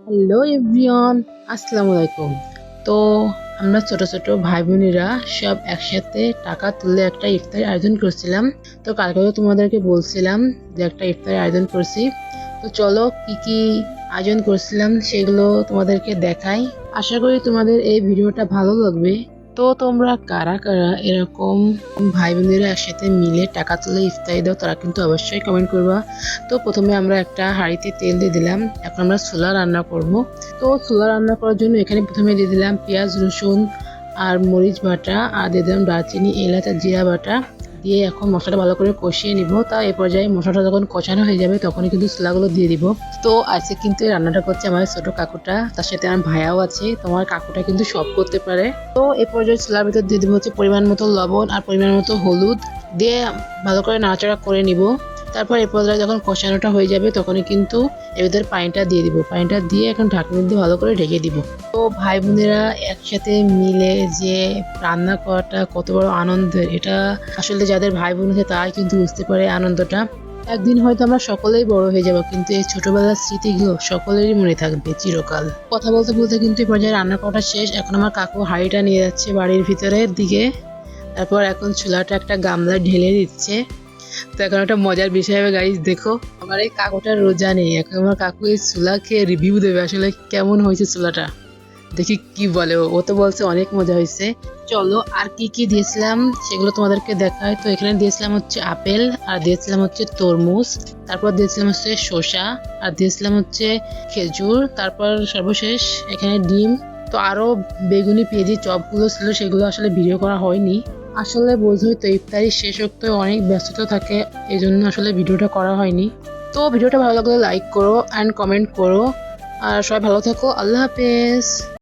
Hello everyone, আসসালামু আলাইকুম। তো আমরা ছোট ছোট ভাই বোনেরা সব একসাথে টাকা তুলে একটা ইফতার আয়োজন করছিলাম। তো কালকে তো তোমাদেরকে বলছিলাম যে একটা ইফতার আয়োজন করছি। তো চলো কি কি আয়োজন করছিলাম সেগুলো তোমাদেরকে দেখাই। আশা করি তোমাদের এই ভিডিওটা ভালো লাগবে। তো তোমরা কারা কারা এরকম ভাই বোনেরা একসাথে মিলে টাকা তুলে ইফতারি দাও তারা কিন্তু অবশ্যই কমেন্ট করবা। তো প্রথমে আমরা একটা হাঁড়িতে তেল দিয়ে দিলাম। এখন আমরা ছোলা রান্না করব। তো ছোলা রান্না করার জন্য এখানে প্রথমে দিয়ে দিলাম পেঁয়াজ রসুন আর মরিচ বাটা, আর দিয়ে দিলাম দারচিনি এলাচ আর জিরা বাটা দিয়ে এখন মশলাটা ভালো করে কষিয়ে নিব। তা এই পর্যায়ে মশলাটা যখন কষানো হয়ে যাবে তখনই কিন্তু ছোলাগুলো দিয়ে দিব। তো আজকে কিন্তু এই রান্নাটা করছে আমার ছোট কাকুটা, তার সাথে আমার ভাইয়াও আছে। তোমার কাকুটা কিন্তু সব করতে পারে। তো এই পর্যায়ে ছোলার ভিতর দিয়ে দিব হচ্ছে পরিমাণ মতো লবণ আর পরিমাণ মতো হলুদ দিয়ে ভালো করে নাড়াচাড়া করে নিব। তারপর এই পর্যায়ে যখন কষানোটা হয়ে যাবে তখনই কিন্তু এর ভিতরে পানিটা দিয়ে দিব। পানিটা দিয়ে এখন ঢাকনি দিয়ে ভালো করে ঢেকে দিব। তো ভাই বোনেরা একসাথে মিলে যে রান্না করাটা কত বড় আনন্দের, এটা আসলে যাদের ভাই বোন আছে তারাই কিন্তু বুঝতে পারে আনন্দটা। একদিন হয়তো আমরা সকলেই বড় হয়ে যাব, কিন্তু এই ছোটবেলার স্মৃতিগুলো সকলেরই মনে থাকবে চিরকাল। কথা বলতে বলতে কিন্তু এই পর্যায়ে রান্না করাটা শেষ। এখন আমার কাকু হাঁড়িটা নিয়ে যাচ্ছে বাড়ির ভিতরের দিকে। তারপর এখন চুলাটা একটা গামলায় ঢেলে দিচ্ছে। তো এখন একটা মজার বিষয় হবে গাইস, দেখো আমার এই কাকুটা রোজা নেই, এখন আমার কাকু এই চুলা খেয়ে রিভিউ দেবে আসলে কেমন হয়েছে চুলাটা। দেখি কি বলে ও তো বলছে অনেক মজা হয়েছে। চলো আর কি কি দিয়েছিলাম সেগুলো তোমাদেরকে দেখায়। তো এখানে দিয়েছিলাম হচ্ছে আপেল, আর দিয়েছিলাম হচ্ছে তরমুজ, তারপর দিয়েছিলাম হচ্ছে শসা, আর দিয়েছিলাম হচ্ছে খেজুর, তারপর সর্বশেষ এখানে ডিম। তো আরো বেগুনি পেঁয়াজি চপগুলো ছিল, সেগুলো আসলে ভিডিও করা হয়নি। আসলে বোঝোই তো ইফতারি শেষ হোক অনেক ব্যস্ততা থাকে, এই জন্য আসলে ভিডিওটা করা হয়নি। তো ভিডিওটা ভালো লাগলে লাইক করো অ্যান্ড কমেন্ট করো। আর সবাই ভালো থাকো, আল্লাহ হাফেজ।